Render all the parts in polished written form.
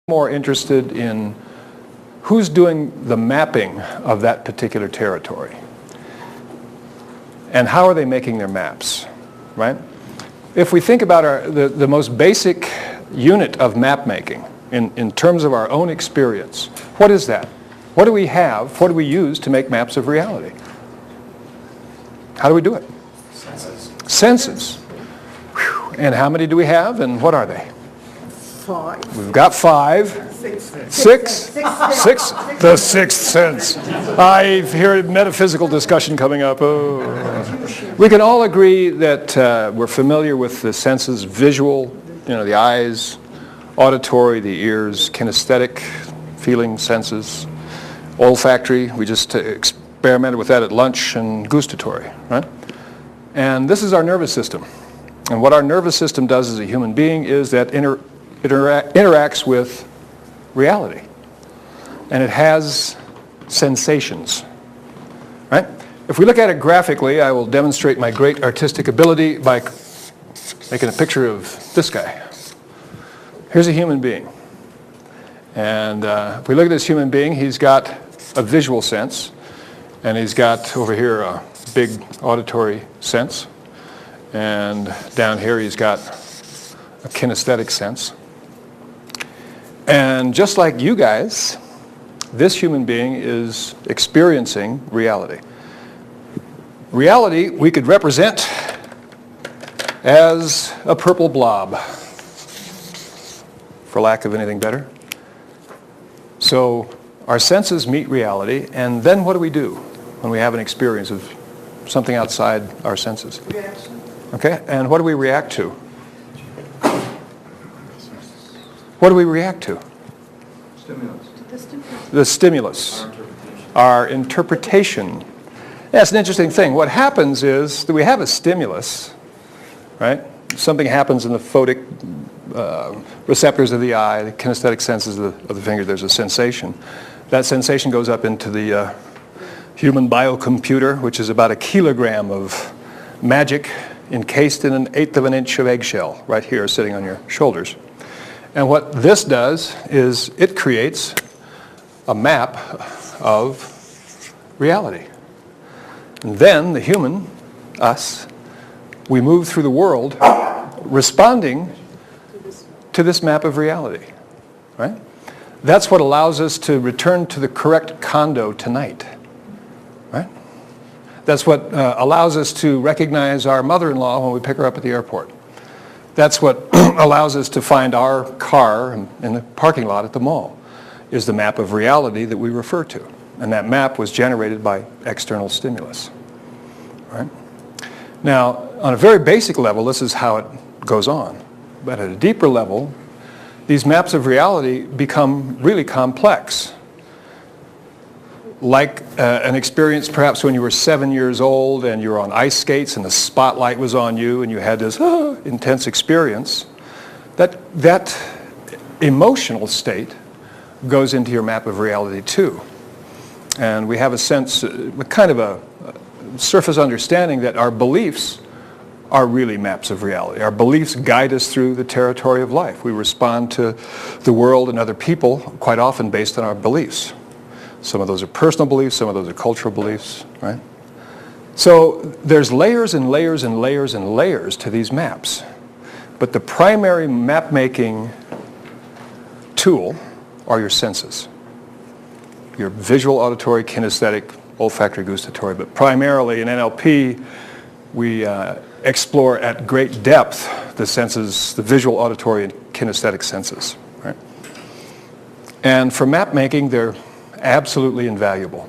more interested in who's doing the mapping of that particular territory and how are they making their maps, right? If we think about the most basic unit of map making in terms of our own experience, what is that? What do we have? What do we use to make maps of reality? How do we do it? Senses. Senses. Whew. And how many do we have and what are they? 5. We've got 5. 6? The sixth sense. I hear a metaphysical discussion coming up. Oh. We can all agree that we're familiar with the senses: visual, the eyes; auditory, the ears; kinesthetic, feeling senses; olfactory, we just experimented with that at lunch; and gustatory, right? And this is our nervous system. And what our nervous system does as a human being is that interacts with reality. And it has sensations, right? If we look at it graphically, I will demonstrate my great artistic ability by making a picture of this guy. Here's a human being. And if we look at this human being, he's got a visual sense, and he's got over here a big auditory sense, and down here he's got a kinesthetic sense. And just like you guys, this human being is experiencing reality. Reality we could represent as a purple blob, for lack of anything better. So our senses meet reality, and then what do we do when we have an experience of something outside our senses? Reaction. Okay, and what do we react to? What do we react to? Stimulus. The stimulus. Our interpretation. That's an interesting thing. What happens is that we have a stimulus, right? Something happens in the photic receptors of the eye, the kinesthetic senses of the finger. There's a sensation. That sensation goes up into the human biocomputer, which is about 1 kilogram of magic encased in 1/8 of an inch of eggshell right here sitting on your shoulders. And what this does is it creates a map of reality. And then the human, us, we move through the world responding to this map of reality, right? That's what allows us to return to the correct condo tonight, right? That's what allows us to recognize our mother-in-law when we pick her up at the airport. That's what allows us to find our car in the parking lot at the mall, is the map of reality that we refer to. And that map was generated by external stimulus, right? Now, on a very basic level, this is how it goes on. But at a deeper level, these maps of reality become really complex. Like an experience perhaps when you were 7 years old and you were on ice skates and the spotlight was on you and you had this intense experience, that emotional state goes into your map of reality too. And we have a sense, kind of a surface understanding that our beliefs are really maps of reality. Our beliefs guide us through the territory of life. We respond to the world and other people quite often based on our beliefs. Some of those are personal beliefs, some of those are cultural beliefs, right? So there's layers and layers and layers and layers to these maps. But the primary map-making tool are your senses. Your visual, auditory, kinesthetic, olfactory, gustatory. But primarily in NLP, we explore at great depth the senses, the visual, auditory, and kinesthetic senses, right? And for map making, they're absolutely invaluable.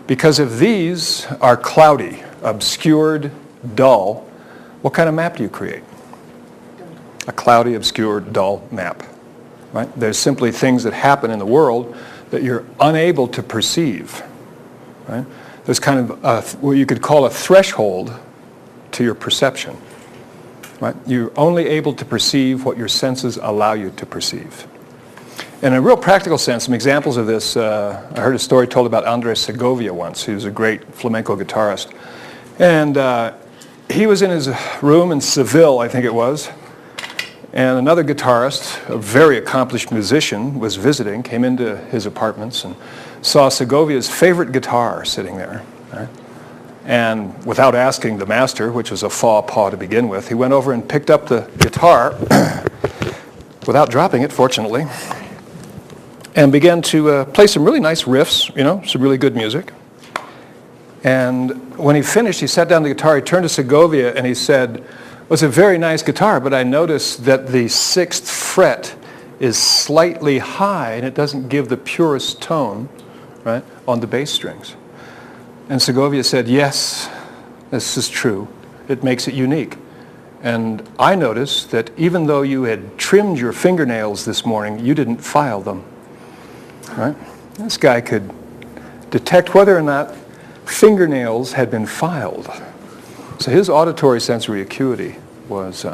Because if these are cloudy, obscured, dull, what kind of map do you create? A cloudy, obscured, dull map, right? There's simply things that happen in the world that you're unable to perceive, right? There's kind of what you could call a threshold to your perception, right? You're only able to perceive what your senses allow you to perceive. In a real practical sense, some examples of this, I heard a story told about Andres Segovia once, who's a great flamenco guitarist. And he was in his room in Seville, I think it was, And another guitarist, a very accomplished musician, was visiting, came into his apartments and saw Segovia's favorite guitar sitting there. Right? And without asking the master, which was a faux pas to begin with, he went over and picked up the guitar, without dropping it, fortunately, and began to play some really nice riffs, some really good music. And when he finished, he sat down the guitar, he turned to Segovia and he said, "Well, it's a very nice guitar, but I noticed that the 6th fret is slightly high and it doesn't give the purest tone, right, on the bass strings." And Segovia said, "Yes, this is true. It makes it unique. And I noticed that even though you had trimmed your fingernails this morning, you didn't file them." Right? This guy could detect whether or not fingernails had been filed. So his auditory sensory acuity was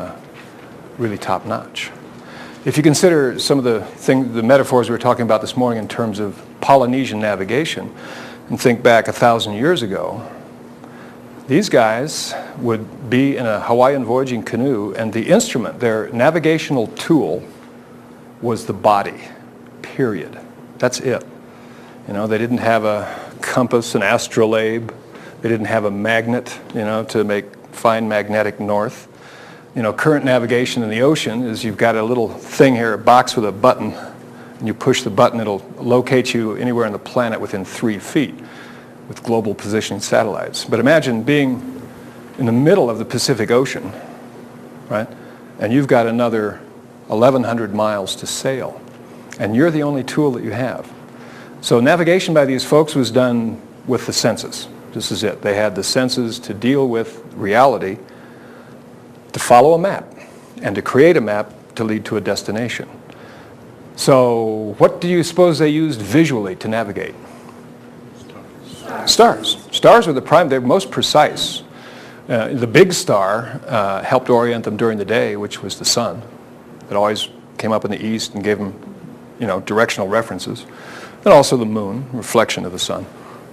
really top-notch. If you consider some of the metaphors we were talking about this morning in terms of Polynesian navigation, and think back 1,000 years ago, these guys would be in a Hawaiian voyaging canoe, and the instrument, their navigational tool, was the body, period. That's it. They didn't have a compass, an astrolabe. They didn't have a magnet, to find magnetic north. Current navigation in the ocean is you've got a little thing here, a box with a button, and you push the button, it'll locate you anywhere on the planet within 3 feet with global positioning satellites. But imagine being in the middle of the Pacific Ocean, right? And you've got another 1,100 miles to sail, and you're the only tool that you have. So navigation by these folks was done with the senses. This is it. They had the senses to deal with reality, to follow a map, and to create a map to lead to a destination. So what do you suppose they used visually to navigate? Stars. Stars were they're most precise. The big star helped orient them during the day, which was the sun. It always came up in the east and gave them, directional references. And also the moon, reflection of the sun.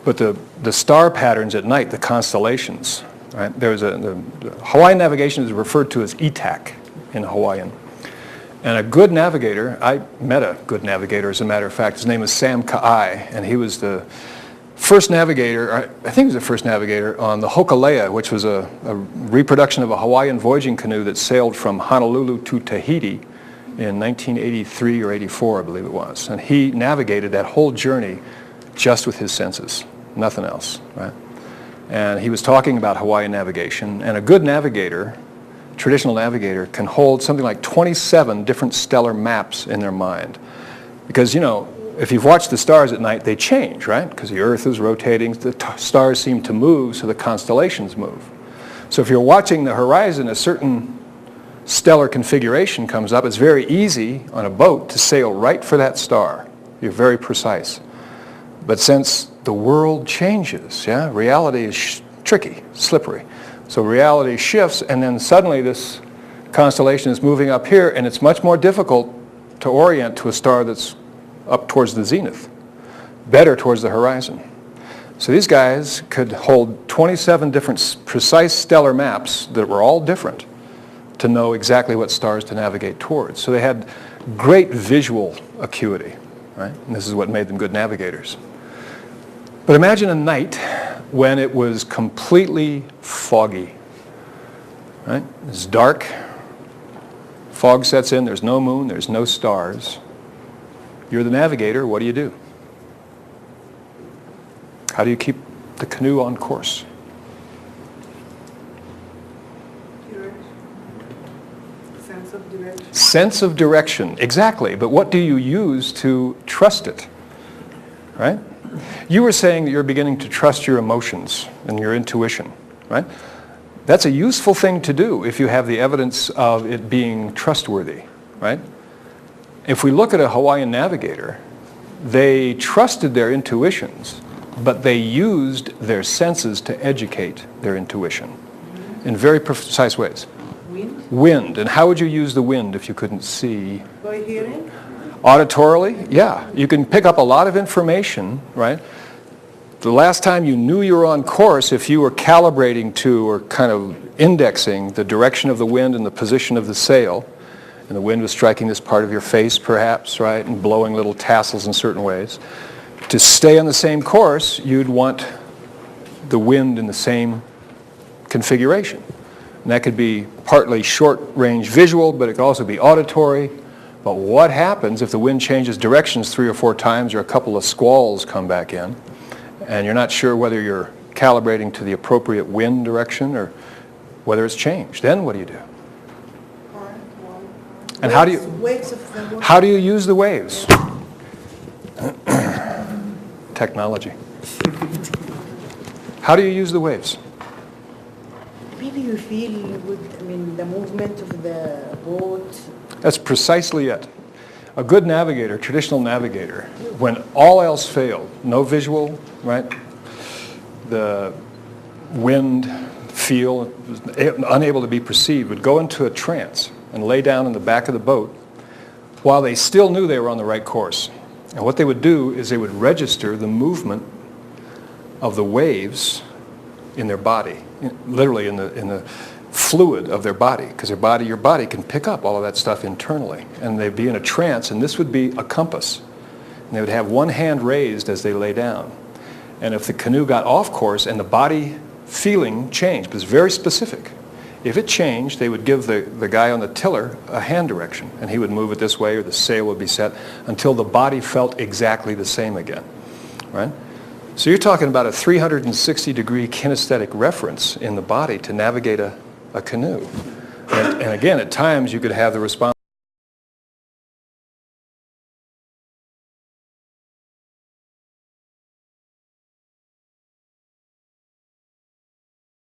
But the star patterns at night, the constellations, right? The Hawaiian navigation is referred to as itak in Hawaiian. And a good navigator, I met a good navigator, as a matter of fact. His name is Sam Ka'ai, and he was the first navigator, I think he was the first navigator on the Hokulea, which was a reproduction of a Hawaiian voyaging canoe that sailed from Honolulu to Tahiti in 1983 or 84, I believe it was. And he navigated that whole journey just with his senses, nothing else, right? And he was talking about Hawaiian navigation, and a good navigator, traditional navigator, can hold something like 27 different stellar maps in their mind. Because, if you've watched the stars at night, they change, right? Because the Earth is rotating, the stars seem to move, so the constellations move. So if you're watching the horizon, a certain stellar configuration comes up. It's very easy on a boat to sail right for that star. You're very precise. But since the world changes, reality is tricky, slippery. So reality shifts, and then suddenly this constellation is moving up here, and it's much more difficult to orient to a star that's up towards the zenith, better towards the horizon. So these guys could hold 27 different precise stellar maps that were all different to know exactly what stars to navigate towards. So they had great visual acuity, right? And this is what made them good navigators. But imagine a night when it was completely foggy, right? It's dark, fog sets in, there's no moon, there's no stars. You're the navigator, what do? How do you keep the canoe on course? Sense of direction. Sense of direction, exactly. But what do you use to trust it, right? You were saying that you're beginning to trust your emotions and your intuition, right? That's a useful thing to do if you have the evidence of it being trustworthy, right? If we look at a Hawaiian navigator, they trusted their intuitions, but they used their senses to educate their intuition in very precise ways. Wind? Wind. And how would you use the wind if you couldn't see? By hearing? Auditorily, yeah. You can pick up a lot of information, right? The last time you knew you were on course, if you were calibrating to or kind of indexing the direction of the wind and the position of the sail, and the wind was striking this part of your face perhaps, right, and blowing little tassels in certain ways. To stay on the same course, you'd want the wind in the same configuration. And that could be partly short-range visual, but it could also be auditory. But what happens if the wind changes directions 3 or 4 times, or a couple of squalls come back in, and you're not sure whether you're calibrating to the appropriate wind direction or whether it's changed? Then what do you do? And Waves of the water. how do you use the waves? Technology. How do you use the waves? Maybe you feel with, the movement of the boat. That's precisely it. A good navigator, traditional navigator, when all else failed, no visual, right? The wind, feel, unable to be perceived, would go into a trance and lay down in the back of the boat while they still knew they were on the right course. And what they would do is they would register the movement of the waves in their body, literally in the fluid of their body, because your body can pick up all of that stuff internally. And they'd be in a trance, and this would be a compass. And they would have one hand raised as they lay down. And if the canoe got off course and the body feeling changed, it was very specific. If it changed, they would give the guy on the tiller a hand direction, and he would move it this way, or the sail would be set, until the body felt exactly the same again, right? So you're talking about a 360-degree kinesthetic reference in the body to navigate a canoe. And again, at times you could have the response